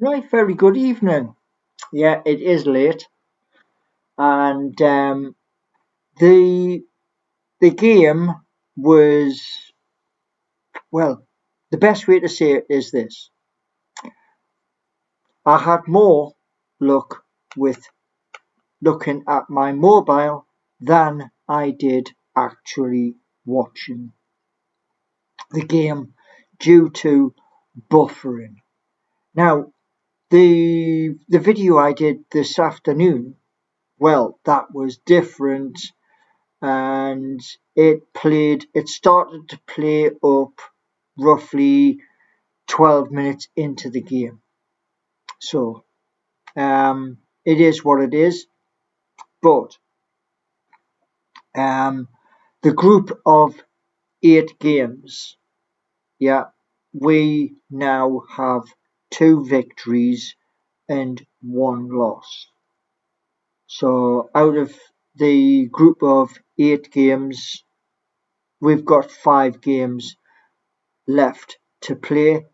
Right, very good evening. Yeah, it is late, and the the game was well. The best way to say it is this: I had more luck with looking at my mobile than I did actually watching the game due to buffering. Now, the video I did this afternoon, well, that was different and it started to play up roughly 12 minutes into the game. So it is what it is. But um, the group of 8 games, yeah, we now have 2 victories and 1 loss. So out of the group of 8 games, we've got 5 games left to play,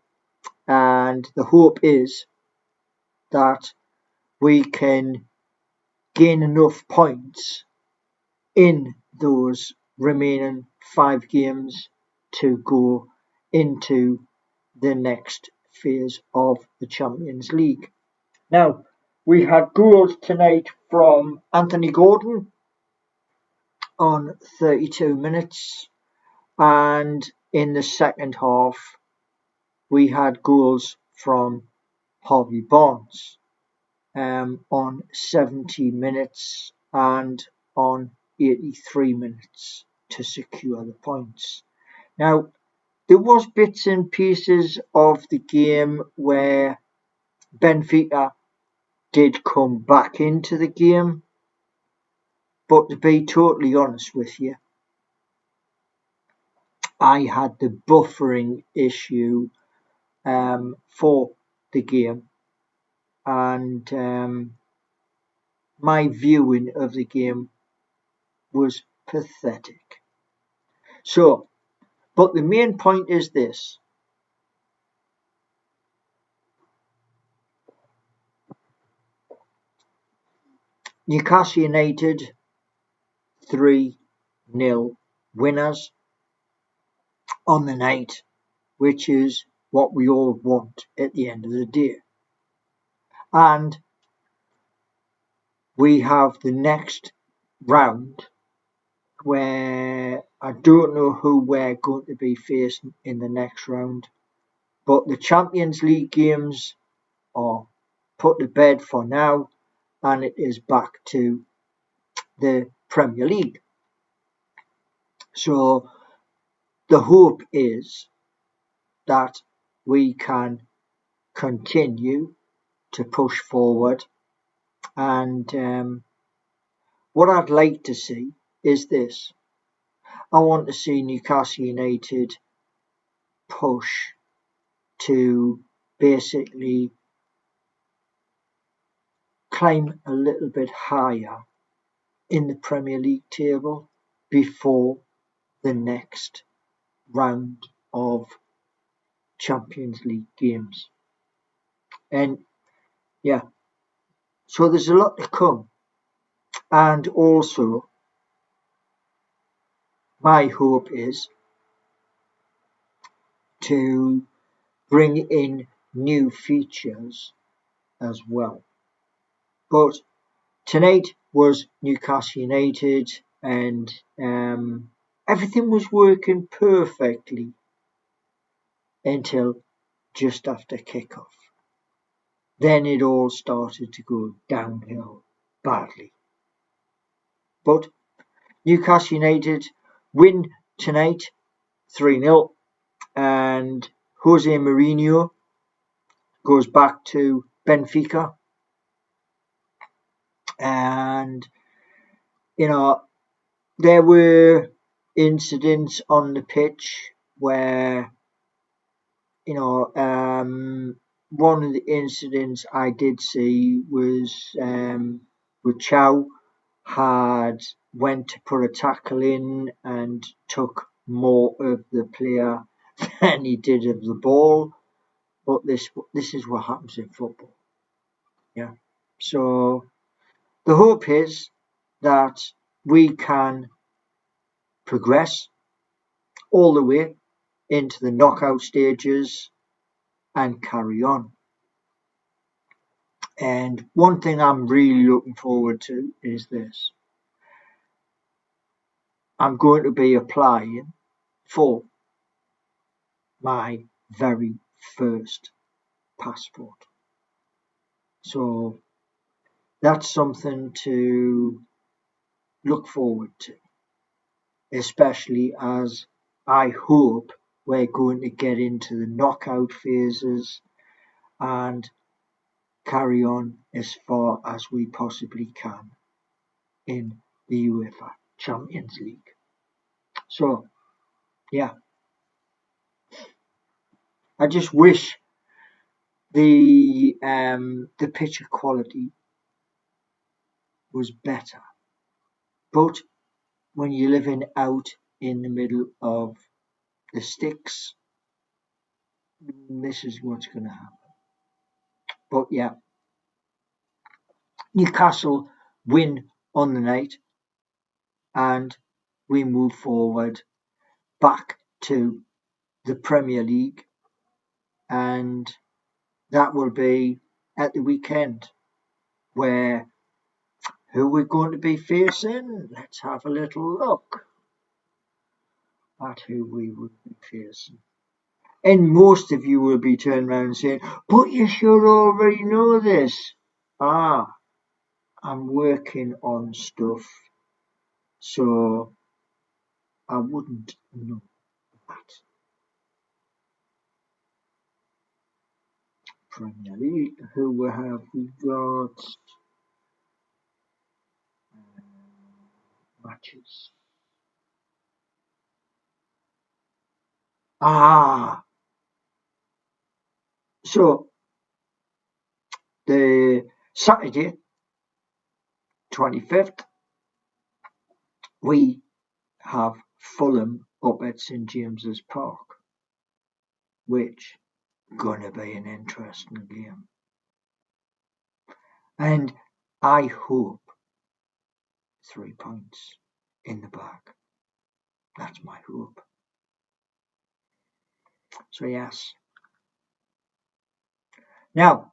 and the hope is that we can gain enough points in those remaining 5 games to go into the next phase of the Champions League. Now, we had goals tonight from Anthony Gordon on 32 minutes, and in the second half, we had goals from Harvey Barnes on 70 minutes and on 83 minutes to secure the points. Now, there was bits and pieces of the game where Benfica did come back into the game, but to be totally honest with you, I had the buffering issue for the game, and my viewing of the game was pathetic. So, but the main point is this: Newcastle United 3-0 winners on the night, which is what we all want at the end of the day. And we have the next round where I don't know who we're going to be facing in the next round, but the Champions League games are put to bed for now, and it is back to the Premier League. So the hope is that we can continue to push forward, and what I'd like to see is this: I want to see Newcastle United push to basically climb a little bit higher in the Premier League table before the next round of Champions League games. And yeah, so there's a lot to come. And also, my hope is to bring in new features as well. But tonight was Newcastle United, and everything was working perfectly until just after kickoff. Then it all started to go downhill badly. But Newcastle United win tonight 3-0, and Jose Mourinho goes back to Benfica. And, there were incidents on the pitch where, one of the incidents I did see was with Chow had went to put a tackle in and took more of the player than he did of the ball. but this is what happens in football. Yeah. So the hope is that we can progress all the way into the knockout stages and carry on. And one thing I'm really looking forward to is this. I'm going to be applying for my very first passport. So that's something to look forward to, especially as I hope we're going to get into the knockout phases and carry on as far as we possibly can in the UEFA Champions League. So, yeah, I just wish the picture quality was better. But when you're living out in the middle of the sticks, this is what's going to happen. But yeah, Newcastle win on the night and we move forward back to the Premier League, and that will be at the weekend, where who we're going to be facing. Let's have a little look at who we will be facing. And most of you will be turning around and saying, but you should already know this. I'm working on stuff, so I wouldn't know that. Premier League, who have we got? Matches. So the Saturday, 25th, we have Fulham up at St James's Park, which gonna be an interesting game. And I hope 3 points in the bag. That's my hope. So yes. Now,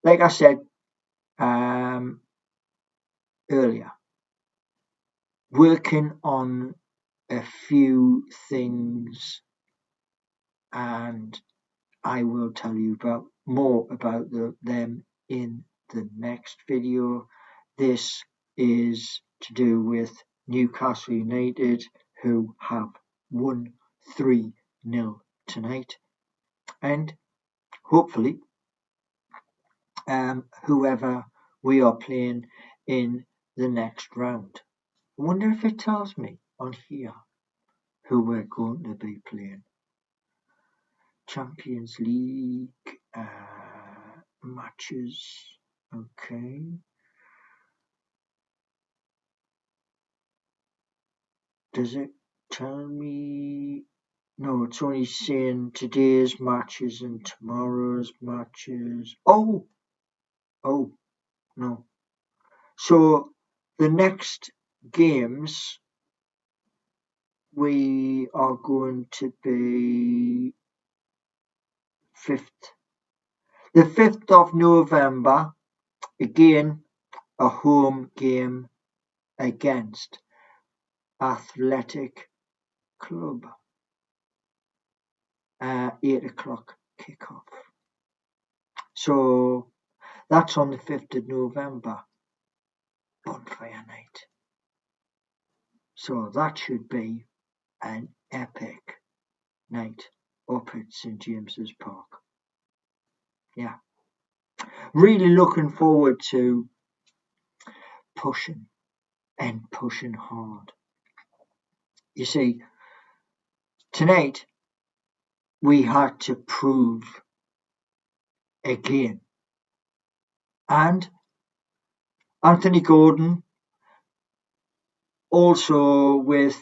like I said earlier, working on a few things, and I will tell you more about them in the next video. This is to do with Newcastle United, who have won 3-0 tonight, and hopefully whoever we are playing in the next round. I wonder if it tells me on here who we're going to be playing. Champions League matches. Okay. Does it tell me? No, it's only saying today's matches and tomorrow's matches. Oh, no. So the next games we are going to be the 5th of November, again a home game against Athletic Club. 8 o'clock kickoff. So that's on the 5th of November, bonfire night. So that should be an epic night up at St James's Park. Yeah. Really looking forward to pushing hard. You see, tonight we had to prove again. And Anthony Gordon, also with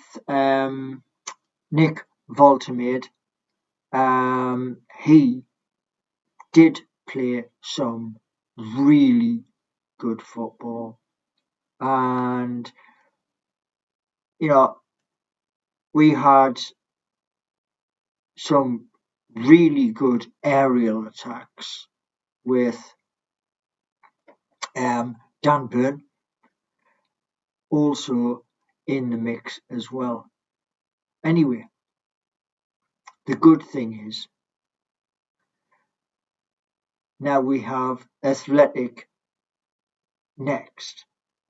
Nick Voltemade, he did play some really good football, and we had some really good aerial attacks with Dan Burn also in the mix as well. Anyway, the good thing is now we have Athletic next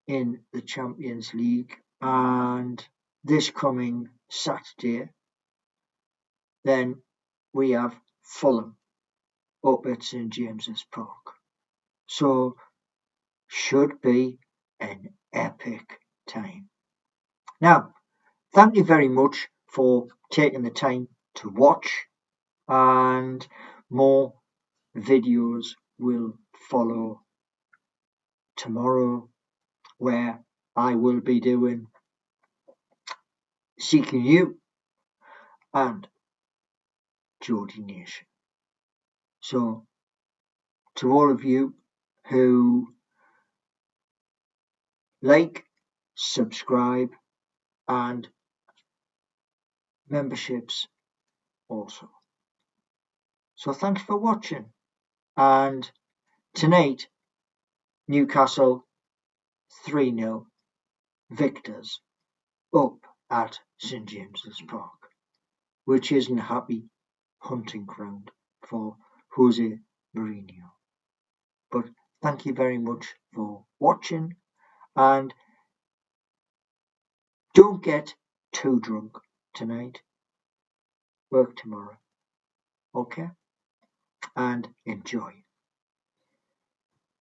in the Champions League, and this coming Saturday then we have Fulham up at St James's Park. So should be an epic time. Now, thank you very much for taking the time to watch, and more videos will follow tomorrow where I will be doing Seeking You and Geordie Nation. So to all of you who like, subscribe, and memberships also. So thanks for watching, and tonight Newcastle 3-0 victors up at St James's Park, which isn't a happy hunting ground for Jose Mourinho. But thank you very much for watching, and don't get too drunk tonight. Work tomorrow. Okay? And enjoy.